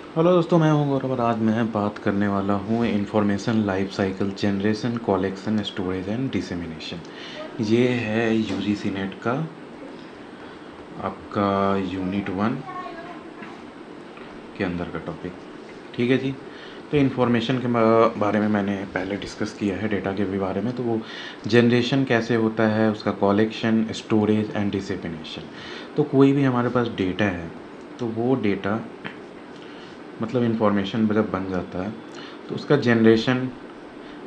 Hello दोस्तों, मैं हूं गौरव और आज मैं बात करने वाला हूं information life cycle generation collection storage and dissemination. ये है यूजीसी नेट का आपका यूनिट 1 के अंदर का टॉपिक। ठीक है जी। तो इन्फॉर्मेशन के बारे में मैंने पहले डिस्कस किया है, डेटा के भी बारे में। तो वो जनरेशन कैसे होता है, उसका कलेक्शन, स्टोरेज एंड डिसेमिनेशन। तो कोई भी हमारे पास डेटा है तो वो डेटा मतलब इन्फॉर्मेशन जब बन जाता है तो उसका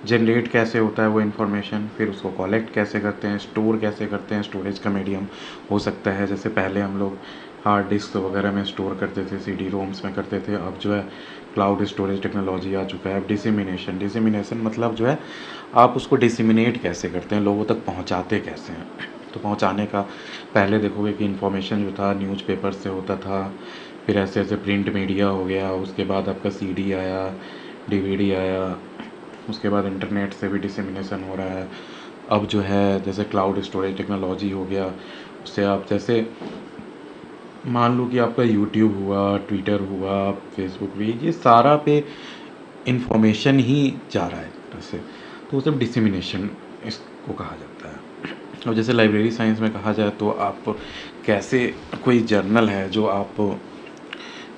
जनरेट कैसे होता है वो इन्फॉर्मेशन, फिर उसको कलेक्ट कैसे करते हैं, स्टोर कैसे करते हैं। स्टोरेज का मीडियम हो सकता है, जैसे पहले हम लोग हार्ड डिस्क वगैरह में स्टोर करते थे, सीडी रोम्स में करते थे। अब जो है क्लाउड स्टोरेज टेक्नोलॉजी आ चुका है। अब डिसेमिनेशन मतलब जो है आप उसको डिसेमिनेट कैसे करते हैं, लोगों तक पहुंचाते कैसे हैं। तो पहुंचाने का पहले देखोगे कि इन्फॉर्मेशन जो था न्यूज़पेपर से होता था, फिर ऐसे ऐसे प्रिंट मीडिया हो गया, उसके बाद आपका सीडी आया, डीवीडी आया, उसके बाद इंटरनेट से भी डिसेमिनेशन हो रहा है। अब जो है जैसे क्लाउड स्टोरेज टेक्नोलॉजी हो गया, उससे आप जैसे मान लो कि आपका यूट्यूब हुआ, ट्विटर हुआ, फेसबुक भी, ये सारा पे इंफॉर्मेशन ही जा रहा है एक तरह से। तो वो सब डिसेमिनेशन इसको कहा जाता है। और जैसे लाइब्रेरी साइंस में कहा जाए तो आप कैसे कोई जर्नल है जो आप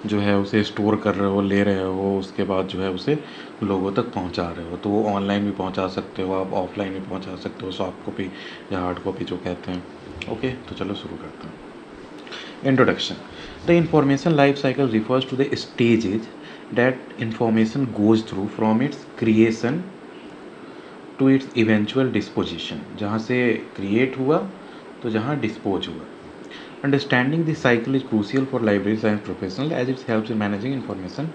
जो है उसे स्टोर कर रहे हो, ले रहे हो, उसके बाद जो है उसे लोगों तक पहुंचा रहे हो। तो वो ऑनलाइन भी पहुंचा सकते हो, आप ऑफलाइन भी पहुंचा सकते हो, सॉफ्ट कॉपी या हार्ड कॉपी जो कहते हैं। ओके, तो चलो शुरू करते हैं। Introduction. The information life cycle refers to the stages that information goes through from its creation to its eventual disposition. जहाँ से क्रिएट हुआ तो जहाँ डिस्पोज हुआ। Understanding this cycle is crucial for library science professionals as it helps in managing information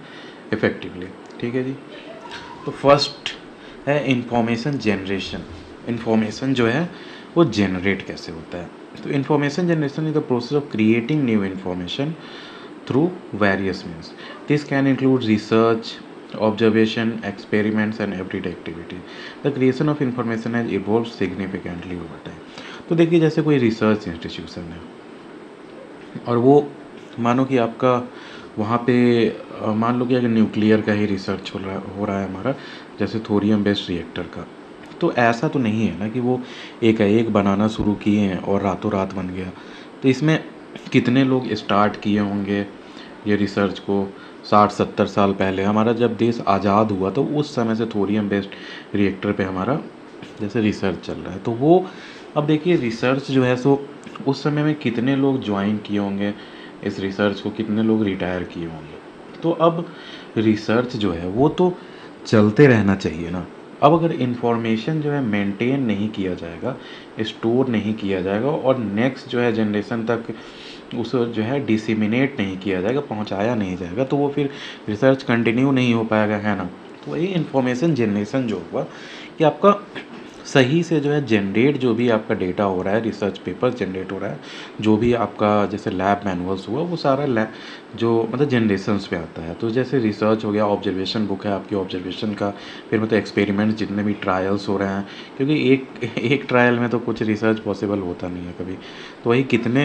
effectively। ठीक है जी। तो first है इंफॉर्मेशन जनरेशन। इंफॉर्मेशन जो है वो जनरेट कैसे होता है। तो information generation is the process of creating new information through various means. This can include research, observation, experiments, and everyday activity. The creation of information has evolved significantly over time. तो देखिए, जैसे कोई research institution है और वो मानो कि आपका वहाँ पे मान लो कि अगर न्यूक्लियर का ही रिसर्च हो रहा है हमारा, जैसे थोरियम बेस्ड रिएक्टर का। तो ऐसा तो नहीं है ना कि वो एक बनाना शुरू किए हैं और रातों रात बन गया। तो इसमें कितने लोग स्टार्ट किए होंगे ये रिसर्च को। 60-70 साल पहले हमारा जब देश आज़ाद हुआ तो उस समय से थोरियम बेस्ड रिएक्टर पे हमारा जैसे रिसर्च चल रहा है। तो वो अब देखिए रिसर्च जो है सो उस समय में कितने लोग ज्वाइन किए होंगे इस रिसर्च को, कितने लोग रिटायर किए होंगे। तो अब रिसर्च जो है वो तो चलते रहना चाहिए ना। अब अगर इन्फॉर्मेशन जो है मेंटेन नहीं किया जाएगा, स्टोर नहीं किया जाएगा और नेक्स्ट जो है जनरेशन तक उस जो है डिसिमिनेट नहीं किया जाएगा, पहुंचाया नहीं जाएगा, तो वो फिर रिसर्च कंटिन्यू नहीं हो पाएगा, है ना। तो वही इन्फॉर्मेशन जनरेशन जो हुआ कि आपका सही से जो है जनरेट, जो भी आपका डेटा हो रहा है, रिसर्च पेपर जनरेट हो रहा है, जो भी आपका जैसे लैब मैनुअल्स हुआ, वो सारा लैब जो मतलब जनरेशन्स पे आता है। तो जैसे रिसर्च हो गया, ऑब्जर्वेशन बुक है आपकी ऑब्जर्वेशन का, फिर मतलब एक्सपेरिमेंट्स जितने भी ट्रायल्स हो रहे हैं, क्योंकि एक ट्रायल में तो कुछ रिसर्च पॉसिबल होता नहीं है कभी। तो वही कितने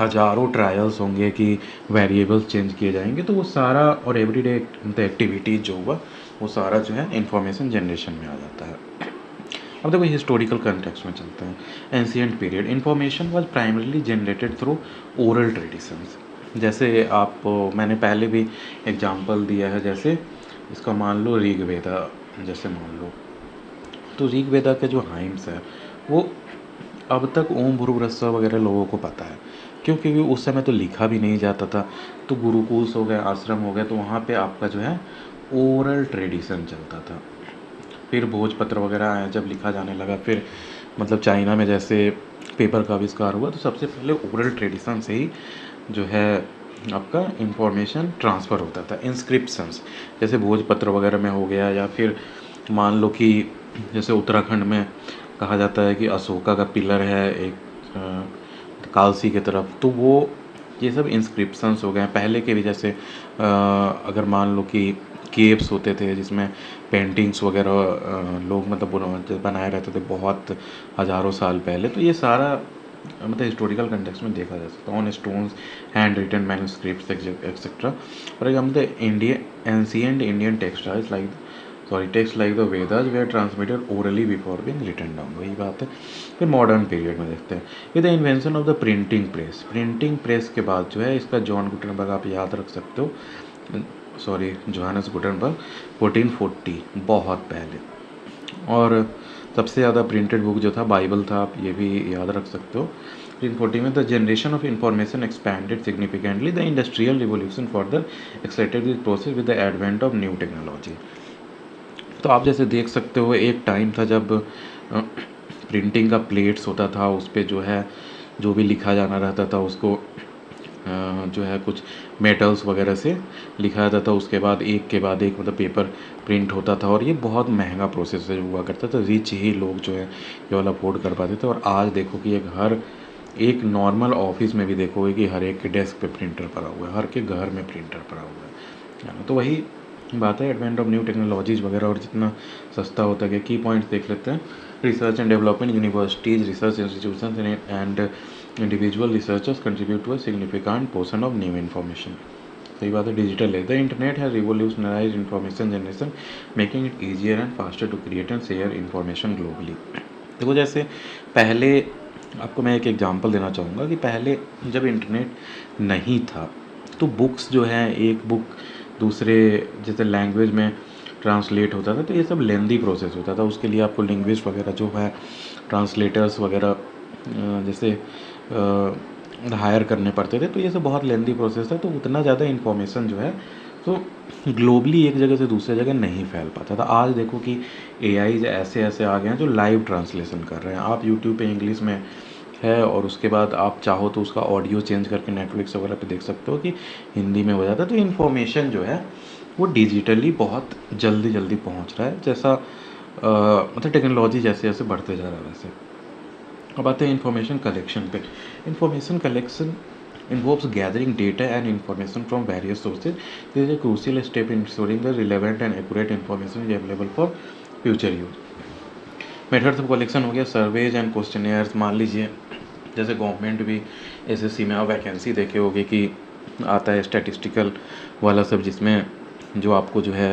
हज़ारों ट्रायल्स होंगे कि वेरिएबल्स चेंज किए जाएंगे। तो वो सारा और एवरीडे एक्टिविटीज़ जो हुआ वो सारा जो है इंफॉर्मेशन जनरेशन में आ जाता है। अब देखो हिस्टोरिकल कंटेक्स्ट में चलते हैं। Ancient period information was primarily generated through oral traditions. जैसे आप मैंने पहले भी एग्जांपल दिया है, जैसे इसका मान लो ऋग्वेदा, जैसे मान लो तो ऋग्वेदा के जो हाइम्स है वो अब तक ओम भूर्भुवस्सुः वगैरह लोगों को पता है। क्योंकि उस समय तो लिखा भी नहीं जाता था। तो गुरुकुल्स हो गए, आश्रम हो गए, तो वहाँ पे आपका जो है ओरल ट्रेडिशन चलता था। फिर भोजपत्र वगैरह आया, जब लिखा जाने लगा, फिर मतलब चाइना में जैसे पेपर का आविष्कार हुआ, तो सबसे पहले ओरल ट्रेडिशन से ही जो है आपका इंफॉर्मेशन ट्रांसफ़र होता था। इंस्क्रिप्शंस जैसे भोजपत्र वगैरह में हो गया, या फिर मान लो कि जैसे उत्तराखंड में कहा जाता है कि अशोका का पिलर है एक कालसी की तरफ, तो वो ये सब इंस्क्रिप्शंस हो गए। पहले के भी जैसे अगर मान लो कि केव्स होते थे जिसमें पेंटिंग्स वगैरह लोग मतलब बनाए रहते थे बहुत हज़ारों साल पहले। तो ये सारा मतलब हिस्टोरिकल कंटेक्स्ट में देखा जा सकता है। On stones, hand written manuscripts etcetera. For example ancient Indian text like the Vedas were transmitted orally before being written down, वही बात है। फिर मॉडर्न पीरियड में देखते हैं, with the invention of the printing press के बाद जो है इसका जॉन गुटेनबर्ग आप याद रख सकते हो, जोहानस गुटेनबर्ग 1440, बहुत पहले। और सबसे ज़्यादा प्रिंटेड बुक जो था बाइबल था, आप ये भी याद रख सकते हो। 1440 में the generation of information expanded significantly, the industrial revolution further accelerated this process with the advent of new technology. तो आप जैसे देख सकते हो, एक टाइम था जब प्रिंटिंग का प्लेट्स होता था, उस पर जो है जो भी लिखा जाना रहता था उसको जो है कुछ मेटल्स वगैरह से लिखा जाता था, उसके बाद एक के बाद एक मतलब पेपर प्रिंट होता था, और ये बहुत महंगा प्रोसेस हुआ करता था। रिच ही लोग जो है ये वाला अफोर्ड कर पाते थे। और आज देखो कि एक नॉर्मल ऑफिस में भी देखोगे कि हर एक के डेस्क पे प्रिंटर पड़ा हुआ है, हर के घर में प्रिंटर पड़ा हुआ है ना। तो वही बात है, एडवेंट ऑफ न्यू टेक्नोलॉजीज वगैरह, और जितना सस्ता होता गया। की पॉइंट्स देख लेते हैं। Research and development, universities, research institutions and individual researchers contribute to a significant portion of new information. सही बात है, डिजिटल है। The internet has revolutionised information generation, making it easier and faster to create and share information globally. देखो जैसे पहले, आपको मैं एक एग्जांपल देना चाहूँगा कि पहले जब इंटरनेट नहीं था तो बुक्स जो है, एक बुक दूसरे जैसे लैंग्वेज में ट्रांसलेट होता था, तो ये सब लेंदी प्रोसेस होता था। उसके लिए आपको लिंग्विस्ट वगैरह जो है, ट्रांसलेटर्स वगैरह जैसे हायर करने पड़ते थे, तो ये सब बहुत लेंदी प्रोसेस था। तो उतना ज़्यादा इन्फॉर्मेशन जो है तो ग्लोबली एक जगह से दूसरे जगह नहीं फैल पाता था। आज देखो कि एआई ऐसे ऐसे आ गए हैं जो लाइव ट्रांसलेशन कर रहे हैं। आप यूट्यूब पे इंग्लिश में है, और उसके बाद आप चाहो तो उसका ऑडियो चेंज करके नेटफ्लिक्स वगैरह पे देख सकते हो कि हिंदी में हो जाता है। तो इन्फॉर्मेशन जो है वो डिजिटली बहुत जल्दी जल्दी पहुंच रहा है, जैसा मतलब टेक्नोलॉजी जैसे जैसे बढ़ते जा रहा है वैसे। अब आते हैं इन्फॉर्मेशन कलेक्शन पे। Information collection involves gathering data and information from various sources. This is a crucial step in ensuring the relevant and accurate information is available for future use. Methods of collection हो गया, surveys and questionnaires. मान लीजिए जैसे government भी SSC में आप vacancy देखे होगे कि आता है स्टैटिस्टिकल वाला सब, जिसमें जो आपको जो है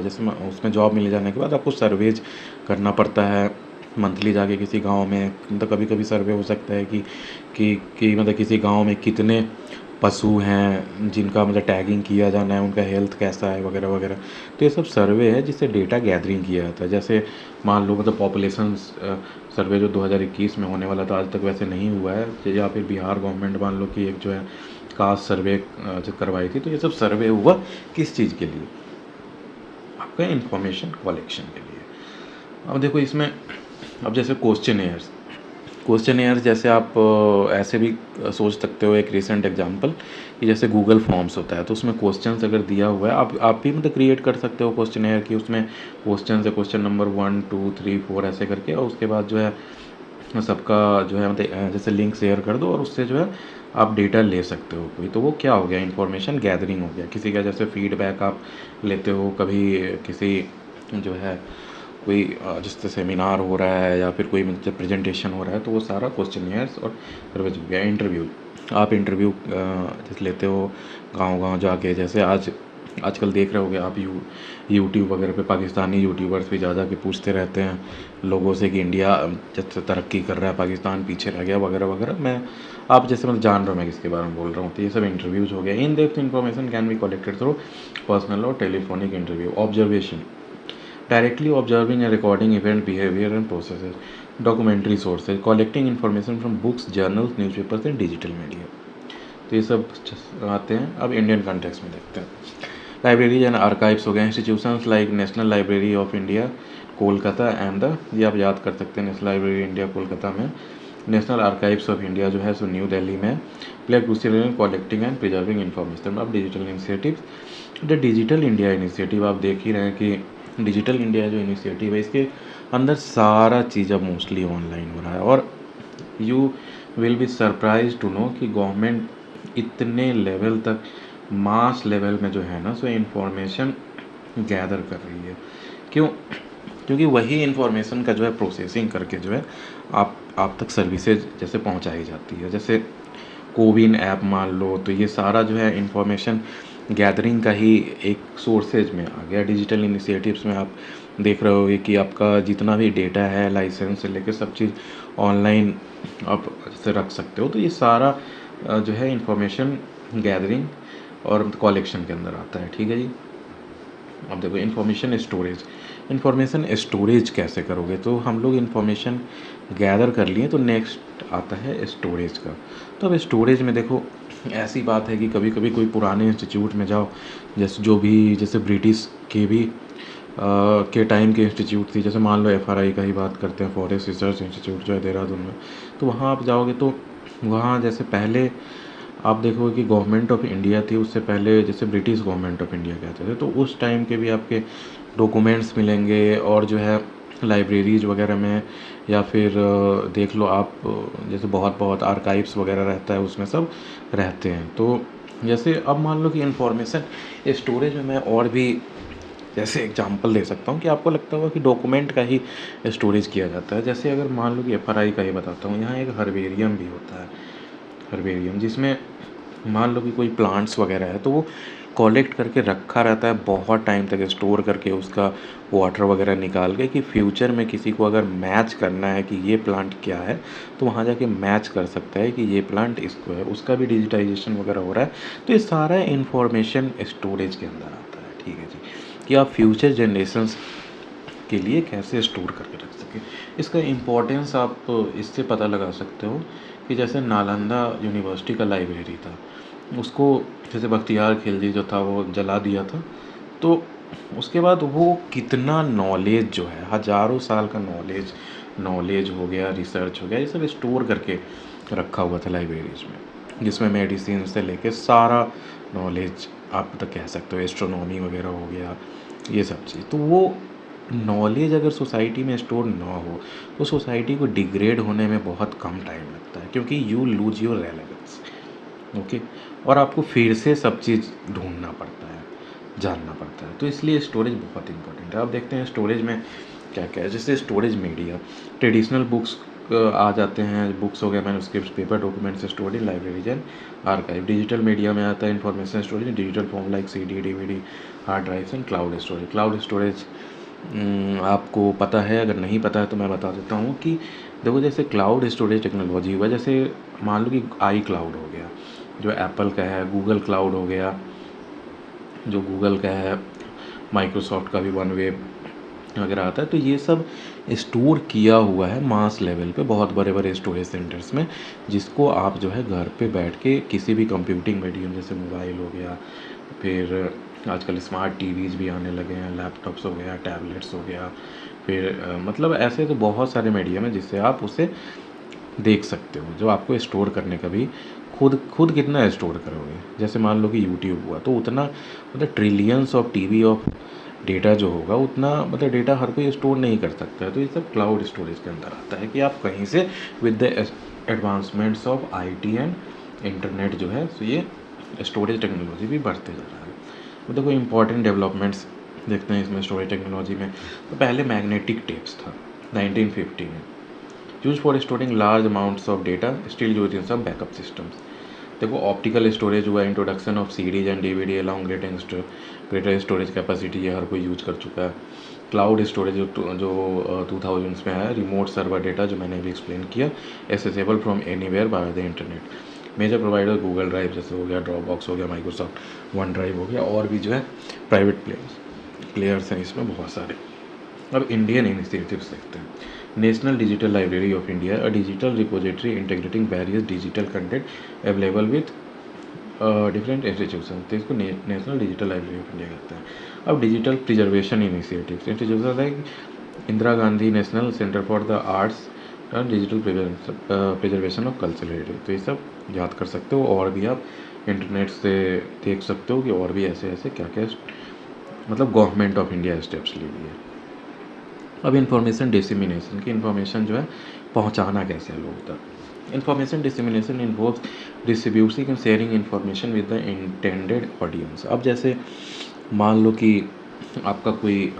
जैसे उसमें जॉब मिल जाने के बाद आपको सर्वेज करना पड़ता है मंथली जाके किसी गांव में। मतलब कभी कभी सर्वे हो सकता है कि मतलब किसी गांव में कितने पशु हैं जिनका मतलब टैगिंग किया जाना है, उनका हेल्थ कैसा है वगैरह वगैरह। तो ये सब सर्वे है जिससे डेटा गैदरिंग किया जाता है। जैसे मान लो मतलब पॉपुलेशन सर्वे जो 2021 में होने वाला था, आज तक वैसे नहीं हुआ है। या फिर बिहार गवर्नमेंट मान लो कि एक जो है कास्ट सर्वे जो करवाई थी, तो ये सब सर्वे हुआ किस चीज़ के लिए? आपका इंफॉर्मेशन कलेक्शन के लिए। अब देखो इसमें, अब जैसे क्वेश्चन जैसे आप ऐसे भी सोच सकते हो। एक रिसेंट एग्जांपल कि जैसे गूगल फॉर्म्स होता है, तो उसमें क्वेश्चंस अगर दिया हुआ है, आप भी मतलब क्रिएट कर सकते हो क्वेश्चन कि उसमें क्वेश्चन है, क्वेश्चन नंबर 1 2 3 4 ऐसे करके, और उसके बाद जो है सबका जो है मतलब जैसे लिंक शेयर कर दो, और उससे जो है आप डेटा ले सकते हो कोई। तो वो क्या हो गया, इन्फॉर्मेशन गैदरिंग हो गया। किसी का जैसे फीडबैक आप लेते हो, कभी किसी जो है कोई जिससे सेमिनार हो रहा है या फिर कोई मतलब प्रेजेंटेशन हो रहा है, तो वो सारा क्वेश्चनियर्स और सर्वेज हो गया। इंटरव्यू, आप इंटरव्यू जैसे लेते हो गांव जाके। जैसे आजकल देख रहे होगे आप यूट्यूब वगैरह पे पाकिस्तानी यूट्यूबर्स भी ज़्यादा के पूछते रहते हैं लोगों से कि इंडिया जैसे तरक्की कर रहा है, पाकिस्तान पीछे रह गया वगैरह वगैरह। आप जैसे मतलब जान रहे हो मैं किसके बारे में बोल रहा हूँ। तो ये सब इंटरव्यूज़ हो गया। In depth information can be collected through personal और telephonic interview. Observation, directly observing and recording event behavior and processes. Documentary sources, collecting information from books, journals, newspapers and digital media. तो ये सब आते हैं। अब Indian context में देखते हैं। लाइब्रेरीज एंड आर्काइव्स हो गए। Institutions like national library of India Kolkata and ये आप याद कर सकते हैं, नेशनल लाइब्रेरी इंडिया कोलकाता में। नेशनल आर्काइव्स ऑफ इंडिया जो है सो न्यू दिल्ली में। Play crucial in collecting and preserving information. अब digital initiatives, the digital India initiative आप देख ही रहे हैं कि डिजिटल इंडिया जो इनिशिएटिव है, इसके अंदर सारा चीज़ अब मोस्टली ऑनलाइन हो रहा है। और you will be surprise to know कि गवर्नमेंट इतने लेवल तक, मास लेवल में जो है ना सो इन्फॉर्मेशन गैदर कर रही है। क्यों? क्योंकि वही इन्फॉर्मेशन का जो है प्रोसेसिंग करके जो है आप तक सर्विसेज जैसे पहुंचाई जाती है। जैसे कोविन ऐप मान लो, तो ये सारा जो है इन्फॉर्मेशन गैदरिंग का ही एक सोर्सेज में आ गया। डिजिटल इनिशिएटिव्स में आप देख रहे होगे कि आपका जितना भी डेटा है, लाइसेंस से लेकर सब चीज़ ऑनलाइन आप जैसे रख सकते हो। तो ये सारा जो है इन्फॉर्मेशन गैदरिंग और कलेक्शन के अंदर आता है। ठीक है जी। अब देखो इन्फॉर्मेशन स्टोरेज कैसे करोगे। तो हम लोग इन्फॉर्मेशन गैदर कर लिए, तो नेक्स्ट आता है स्टोरेज का। तो अब स्टोरेज में देखो ऐसी बात है कि कभी कभी कोई पुराने इंस्टीट्यूट में जाओ, जैसे ब्रिटिश के भी के टाइम के इंस्टीट्यूट थी। जैसे मान लो FRI का ही बात करते हैं, फॉरेस्ट रिसर्च इंस्टीट्यूट जो है देहरादून में। तो वहाँ आप जाओगे तो वहाँ जैसे पहले आप देखोगे कि गवर्नमेंट ऑफ इंडिया थी, उससे पहले जैसे ब्रिटिश गवर्नमेंट ऑफ इंडिया कहते थे। तो उस टाइम के भी आपके डॉक्यूमेंट्स मिलेंगे, और जो है लाइब्रेरीज वगैरह में, या फिर देख लो आप जैसे बहुत आर्काइव्स वगैरह रहता है, उसमें सब रहते हैं। तो जैसे अब मान लो कि इन्फॉर्मेशन स्टोरेज में मैं और भी जैसे एग्जांपल दे सकता हूँ कि आपको लगता होगा कि डॉक्यूमेंट का ही स्टोरेज किया जाता है। जैसे अगर मान लो कि FRI का ही बताता हूँ, यहाँ एक हर्बेरियम भी होता है। हर्बेरियम जिसमें मान लो कि कोई प्लांट्स वगैरह है, तो वो कलेक्ट करके रखा रहता है बहुत टाइम तक, स्टोर करके उसका वाटर वगैरह निकाल के, कि फ्यूचर में किसी को अगर मैच करना है कि ये प्लांट क्या है, तो वहाँ जाके मैच कर सकता है कि ये प्लांट इसको है। उसका भी डिजिटाइजेशन वगैरह हो रहा है। तो ये सारा इन्फॉर्मेशन स्टोरेज के अंदर आता है। ठीक है जी। कि आप फ्यूचर जनरेशन्स के लिए कैसे स्टोर करके रख सकें। इसका इम्पोर्टेंस आप इससे पता लगा सकते हो कि जैसे नालंदा यूनिवर्सिटी का लाइब्रेरी था, उसको जैसे बख्तियार खिलजी जो था वो जला दिया था। तो उसके बाद वो कितना नॉलेज जो है, हज़ारों साल का नॉलेज हो गया, रिसर्च हो गया, ये सब स्टोर करके रखा हुआ था लाइब्रेरीज में, जिसमें मेडिसिन से लेके सारा नॉलेज आप तक कह सकते हो, एस्ट्रोनॉमी वगैरह हो गया, ये सब चीज़। तो वो नॉलेज अगर सोसाइटी में स्टोर ना हो तो सोसाइटी को डिग्रेड होने में बहुत कम टाइम लगता है, क्योंकि you lose your relevance. Okay. और आपको फिर से सब चीज़ ढूंढना पड़ता है, जानना पड़ता है। तो इसलिए स्टोरेज बहुत इंपॉर्टेंट है। आप देखते हैं स्टोरेज में क्या क्या है। जैसे स्टोरेज मीडिया, ट्रेडिशनल बुक्स आ जाते हैं, बुक्स हो गए, manuscripts, paper documents stored in libraries and archive. Digital media में आता है information storage in digital form like CD, DVD, hard drives and cloud storage आपको पता है, अगर नहीं पता है तो मैं बता देता हूँ कि देखो जैसे क्लाउड स्टोरेज टेक्नोलॉजी हुआ, जैसे मान लो कि iCloud हो गया जो एप्पल का है, गूगल क्लाउड हो गया जो गूगल का है, माइक्रोसॉफ्ट का भी OneWeb वगैरह आता है। तो ये सब स्टोर किया हुआ है मास लेवल पे बहुत बड़े बड़े स्टोरेज सेंटर्स में, जिसको आप जो है घर पे बैठ के किसी भी कंप्यूटिंग मीडियम जैसे मोबाइल हो गया, फिर आजकल स्मार्ट टीवीज़ भी आने लगे हैं, लैपटॉप्स हो गया, टैबलेट्स हो गया, फिर मतलब ऐसे तो बहुत सारे मीडियम है जिससे आप उसे देख सकते हो, जो आपको स्टोर करने का भी खुद कितना स्टोर करोगे। जैसे मान लो कि यूट्यूब हुआ, तो उतना मतलब trillions of TB of data जो होगा, उतना मतलब डेटा हर कोई स्टोर नहीं कर सकता है। तो ये सब क्लाउड स्टोरेज के अंदर आता है कि आप कहीं से with the advancements of IT and internet जो है, तो ये स्टोरेज टेक्नोलॉजी भी बढ़ते जा रहा है। तो देखो इंपॉर्टेंट डेवलपमेंट्स देखते हैं इसमें स्टोरेज टेक्नोलॉजी में। तो पहले मैग्नेटिक टेप्स था 1950 में, use for storing large amounts of data, still use in सब बैकअप सिस्टम्स। देखो ऑप्टिकल स्टोरेज हुआ, introduction of CDs and DVD along greater storage capacity, ये हर कोई यूज कर चुका है। क्लाउड स्टोरेज जो 2000s में आया, रिमोट सर्वर डेटा जो मैंने अभी एक्सप्लेन किया, accessible from anywhere by the internet. Major provider Google Drive जैसे हो गया, ड्रॉपबॉक्स हो गया, माइक्रोसॉफ्ट वन ड्राइव हो गया, और भी जो है प्राइवेट प्लेयर्स हैं इसमें बहुत सारे। अब इंडियन इनिशिएटिव्स देखते हैं। National digital library of India, a digital repository integrating various digital content available with different institution, तो इसको national digital library of India कहते हैं। अब डिजिटल प्रिजर्वेशन इनिशिएटिव्स, इंस्टीट्यूशन है Indira Gandhi national centre for the arts and digital preservation of cultural heritage. तो ये सब याद कर सकते हो, और भी आप इंटरनेट से देख सकते हो कि और भी ऐसे ऐसे क्या क्या मतलब गवर्नमेंट ऑफ इंडिया स्टेप्स ले लिए। अब इन्फॉर्मेशन डिसेमिनेशन की, इन्फॉर्मेशन जो है पहुंचाना कैसे है लोगों तक। Information dissemination involves distributing and sharing information with the intended audience. अब जैसे मान लो कि आपका कोई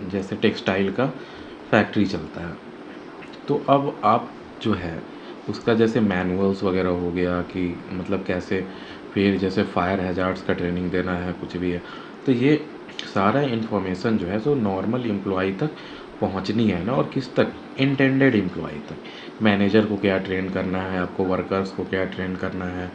जैसे टेक्सटाइल का फैक्ट्री चलता है, तो अब आप जो है उसका जैसे मैनुअल्स वगैरह हो गया कि मतलब कैसे, फिर जैसे फायर हैजार्ड्स का ट्रेनिंग देना है, कुछ भी है, तो ये सारा इन्फॉर्मेशन जो है सो नॉर्मल एम्प्लॉई तक पहुंचनी है ना, और किस तक, इंटेंडेड एम्प्लॉई तक। मैनेजर को क्या ट्रेन करना है, आपको वर्कर्स को क्या ट्रेन करना है,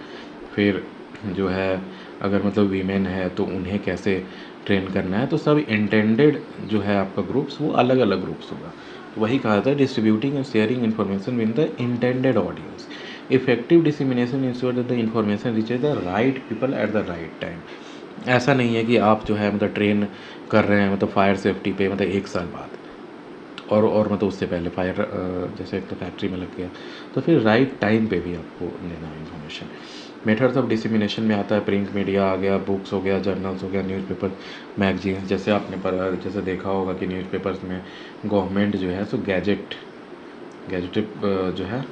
फिर जो है अगर मतलब वीमेन है तो उन्हें कैसे ट्रेन करना है, तो सब इंटेंडेड जो है आपका ग्रुप्स वो अलग अलग ग्रुप्स होगा। तो वही कहा था, distributing and sharing information with the intended audience, effective dissemination ensure that the information reaches the right people at the right time. ऐसा नहीं है कि आप जो है मतलब ट्रेन कर रहे हैं मतलब फायर सेफ्टी पे मतलब 1 साल बाद, और मतलब उससे पहले फायर जैसे एक तो फैक्ट्री में लग गया, तो फिर राइट टाइम पे भी आपको देना है इन्फॉर्मेशन। मेथड्स ऑफ डिसमिनेशन में आता है प्रिंट मीडिया आ गया, बुक्स हो गया, जर्नल्स हो गया, न्यूज़पेपर, मैगजीन्स। जैसे आपने जैसे देखा होगा कि न्यूज़पेपर्स में गवर्नमेंट जो है सो गैजेटेड जो है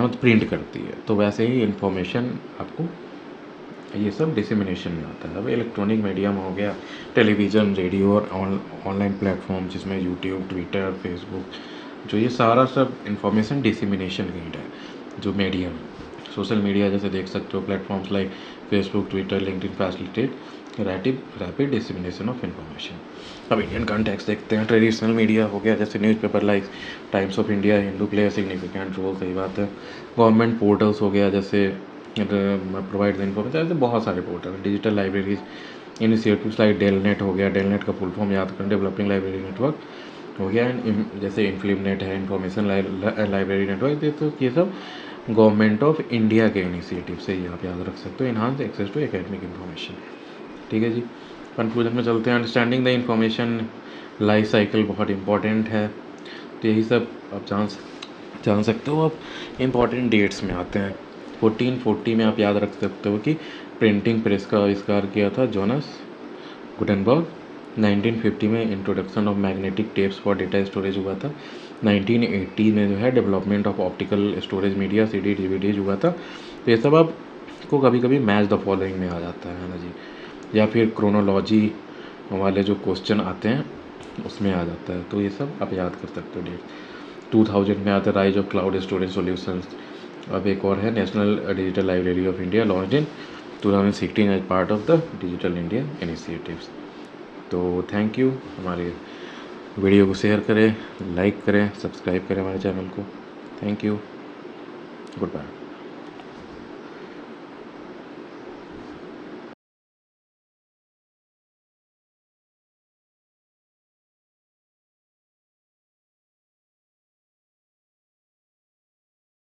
मतलब प्रिंट करती है, तो वैसे ही इन्फॉर्मेशन आपको ये सब डिसमिनेशन में आता है। अब इलेक्ट्रॉनिक मीडियम हो गया, टेलीविज़न, रेडियो और ऑनलाइन प्लेटफॉर्म जिसमें यूट्यूब, ट्विटर, फेसबुक, जो ये सारा सब इंफॉर्मेशन डिसमिनेशन नीड है। जो मीडियम, सोशल मीडिया जैसे देख सकते हो, platforms like Facebook, Twitter, LinkedIn facilitate rapid dissemination of information. अब इंडियन कॉन्टेक्स्ट देखते हैं। ट्रेडिशनल मीडिया हो गया, जैसे newspaper like Times of India, Hindu play significant role, सही बात है। गवर्नमेंट पोर्टल्स हो गया, जैसे प्रोवाइड द इन्फॉर्मेशन, ऐसे बहुत सारे portal. Digital libraries initiatives like DELNET हो गया, डेलनेट का फुल फॉर्म याद करें, डेवलपिंग लाइब्रेरी नेटवर्क हो गया, जैसे इन्फ्लिमनेट है, इन्फॉर्मेशन लाइब्रेरी नेटवर्क। तो ये सब गवर्नमेंट ऑफ इंडिया के इनिशिएटिव से ही आप याद रख सकते हो। Enhance access to academic information. ठीक है जी, कंक्लूजन में चलते हैं। Understanding the information life cycle बहुत इंपॉर्टेंट है, तो यही सब आप जान सकते हो। अब इम्पॉर्टेंट डेट्स में आते हैं। 1440 में आप याद रख सकते हो कि प्रिंटिंग प्रेस का आविष्कार किया था जोनास गुटेनबर्ग। 1950 में introduction of magnetic tapes for data storage हुआ था। 1980 में जो है development of optical storage media, CD, DVDs हुआ था। तो ये सब आपको कभी कभी मैच द फॉलोइंग में आ जाता है ना जी, या फिर क्रोनोलॉजी वाले जो क्वेश्चन आते हैं उसमें आ जाता है, तो ये सब आप याद कर सकते हो डेट। 2000 में आता है rise of cloud storage solutions. अब एक और है national digital library of India, launch in 2016 as part of the digital India initiatives. तो थैंक यू। हमारे वीडियो को शेयर करें, लाइक करें, सब्सक्राइब करें हमारे चैनल को। Thank you, good bye.